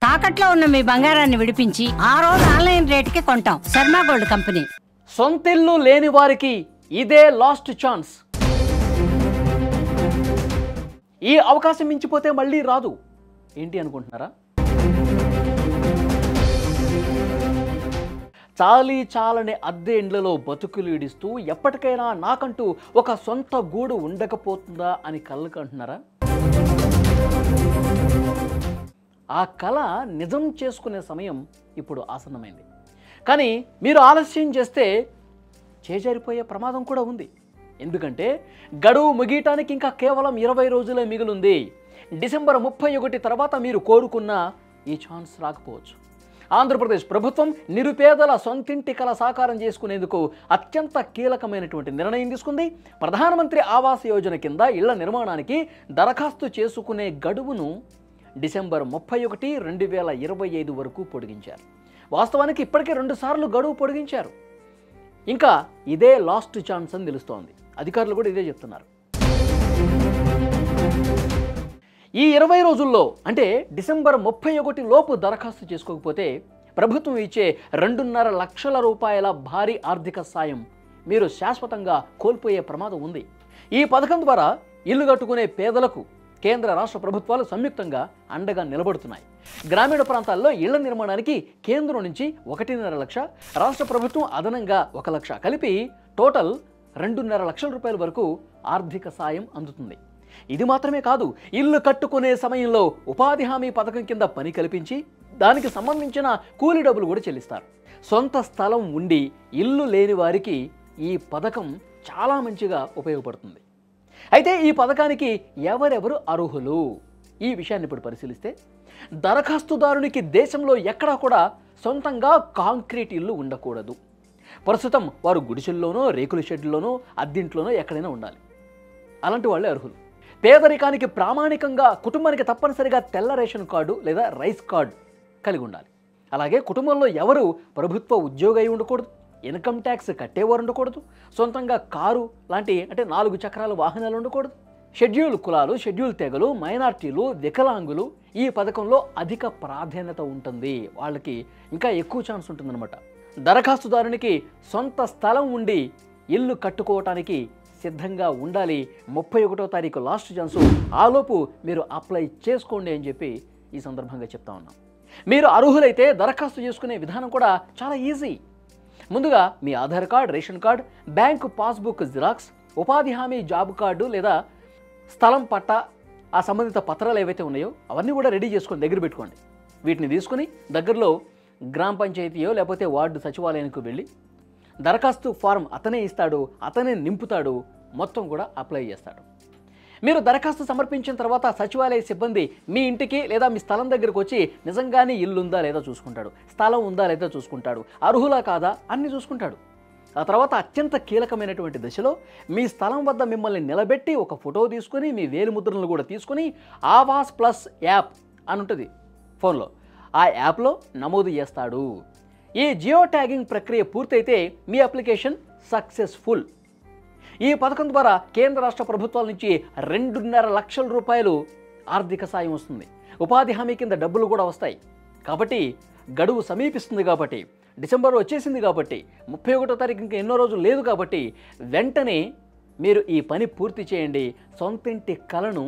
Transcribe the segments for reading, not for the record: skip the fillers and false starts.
తాకట్లో ఉన్న మీ బంగారాన్ని విడిపించి ఆ రోజు ఆన్లైన్ రేటుకి కొంటాం. Sharma gold company. సొంతిల్లు లేని వారికి ఇదే లాస్ట్ ఛాన్స్. ఈ అవకాశం మించిపోతే మళ్ళీ రాదు. ఏంటి అనుకుంటున్నారా? చాలని అద్దె ఇండ్లలో బతుకులు ఇడిస్తూ ఎప్పటికైనా నాకంటూ ఒక సొంత గూడు ఉండకపోతుందా అని కళ్ళకు అంటున్నారా? ఆ కళ నిజం చేసుకునే సమయం ఇప్పుడు ఆసన్నమైంది. కానీ మీరు ఆలస్యం చేస్తే చేజారిపోయే ప్రమాదం కూడా ఉంది. ఎందుకంటే గడువు ముగియటానికి ఇంకా కేవలం 20 రోజులే మిగిలింది. డిసెంబర్ 31 తర్వాత మీరు కోరుకున్న ఈ ఛాన్స్ రాకపోవచ్చు. ఆంధ్రప్రదేశ్ ప్రభుత్వం నిరుపేదల సొంతింటి కల సాకారం చేసుకునేందుకు అత్యంత కీలకమైనటువంటి నిర్ణయం తీసుకుంది. ప్రధానమంత్రి ఆవాస్ యోజన కింద ఇళ్ల నిర్మాణానికి దరఖాస్తు చేసుకునే గడువును డిసెంబర్ 31, 2025 వరకు పొడిగించారు. వాస్తవానికి ఇప్పటికే 2 సార్లు గడువు పొడిగించారు. ఇంకా ఇదే లాస్ట్ ఛాన్స్ అని తెలుస్తోంది. అధికారులు కూడా ఇదే చెప్తున్నారు. ఈ 20 రోజుల్లో అంటే డిసెంబర్ 31 లోపు దరఖాస్తు చేసుకోకపోతే ప్రభుత్వం ఇచ్చే 2.5 లక్షల రూపాయల భారీ ఆర్థిక సాయం మీరు శాశ్వతంగా కోల్పోయే ప్రమాదం ఉంది. ఈ పథకం ద్వారా ఇల్లు కట్టుకునే పేదలకు కేంద్ర రాష్ట్ర ప్రభుత్వాలు సంయుక్తంగా అండగా నిలబడుతున్నాయి. గ్రామీణ ప్రాంతాల్లో ఇళ్ల నిర్మాణానికి కేంద్రం నుంచి 1.5 లక్ష, రాష్ట్ర ప్రభుత్వం అదనంగా 1 లక్ష కలిపి టోటల్ 2.5 లక్షల రూపాయల వరకు ఆర్థిక సాయం అందుతుంది. ఇది మాత్రమే కాదు, ఇల్లు కట్టుకునే సమయంలో ఉపాధి హామీ పథకం కింద పని కల్పించి దానికి సంబంధించిన కూలీ డబ్బులు కూడా చెల్లిస్తారు. సొంత స్థలం ఉండి ఇల్లు లేని వారికి ఈ పథకం చాలా మంచిగా ఉపయోగపడుతుంది. అయితే ఈ పథకానికి ఎవరెవరు అర్హులు? ఈ విషయాన్ని ఇప్పుడు పరిశీలిస్తే దరఖాస్తుదారునికి దేశంలో ఎక్కడా కూడా సొంతంగా కాంక్రీట్ ఇల్లు ఉండకూడదు. ప్రస్తుతం వారు గుడిసెల్లోనో, రేకుల షెడ్లోనో, అద్దింట్లోనో ఎక్కడైనా ఉండాలి. అలాంటి వాళ్ళే అర్హులు. పేదరికానికి ప్రామాణికంగా కుటుంబానికి తప్పనిసరిగా తెల్ల రేషన్ కార్డు లేదా రైస్ కార్డు కలిగి ఉండాలి. అలాగే కుటుంబంలో ఎవరు ప్రభుత్వ ఉద్యోగి అయి ఉండకూడదు, ఇన్కమ్ ట్యాక్స్ కట్టేవారు ఉండకూడదు, సొంతంగా కారు లాంటి అంటే 4 చక్రాల వాహనాలు ఉండకూడదు. షెడ్యూల్ కులాలు, షెడ్యూల్ తెగలు, మైనార్టీలు, వికలాంగులు ఈ పథకంలో అధిక ప్రాధాన్యత ఉంటుంది. వాళ్ళకి ఇంకా ఎక్కువ ఛాన్స్ ఉంటుందన్నమాట. దరఖాస్తుదారునికి సొంత స్థలం ఉండి ఇల్లు కట్టుకోవటానికి సిద్ధంగా ఉండాలి. 31వ తారీఖు లాస్ట్ ఛాన్సు. ఆలోపు మీరు అప్లై చేసుకోండి అని చెప్పి ఈ సందర్భంగా చెప్తా ఉన్నాం. మీరు అర్హులైతే దరఖాస్తు చేసుకునే విధానం కూడా చాలా ఈజీ. ముందుగా మీ Aadhaar card, ration card, bank passbook xerox, ఉపాధి హామీ జాబ్ కార్డు లేదా స్థలం పట్టా, ఆ సంబంధిత పత్రాలు ఏవైతే ఉన్నాయో అవన్నీ కూడా రెడీ చేసుకొని దగ్గర పెట్టుకోండి. వీటిని తీసుకుని దగ్గరలో గ్రామ పంచాయతీయో లేకపోతే వార్డు సచివాలయానికి వెళ్ళి దరఖాస్తు ఫారం అతనే ఇస్తాడు, అతనే నింపుతాడు, మొత్తం కూడా అప్లై చేస్తాడు. మీరు దరఖాస్తు సమర్పించిన తర్వాత సచివాలయ సిబ్బంది మీ ఇంటికి లేదా మీ స్థలం దగ్గరకు వచ్చి నిజంగానే ఇల్లు ఉందా లేదా చూసుకుంటాడు, స్థలం ఉందా లేదా చూసుకుంటాడు, అర్హులా కాదా అన్ని చూసుకుంటాడు. ఆ తర్వాత అత్యంత కీలకమైనటువంటి దశలో మీ స్థలం వద్ద మిమ్మల్ని నిలబెట్టి ఒక ఫోటో తీసుకుని మీ వేలిముద్రలను కూడా తీసుకుని ఆవాస్ ప్లస్ యాప్ అని ఉంటుంది ఫోన్లో, ఆ యాప్లో నమోదు చేస్తాడు. ఈ జియో ట్యాగింగ్ ప్రక్రియ పూర్తయితే మీ అప్లికేషన్ సక్సెస్ఫుల్. ఈ పథకం ద్వారా కేంద్ర రాష్ట్ర ప్రభుత్వాల నుంచి 2.5 లక్షల రూపాయలు ఆర్థిక సాయం వస్తుంది. ఉపాధి హామీ కింద డబ్బులు కూడా వస్తాయి. కాబట్టి గడువు సమీపిస్తుంది కాబట్టి, డిసెంబర్ వచ్చేసింది కాబట్టి, 31వ తారీఖు ఇంకా ఎన్నో రోజులు లేదు కాబట్టి వెంటనే మీరు ఈ పని పూర్తి చేయండి. సొంతింటి కలను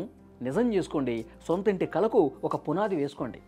నిజం చేసుకోండి. సొంతింటి కలకు ఒక పునాది వేసుకోండి.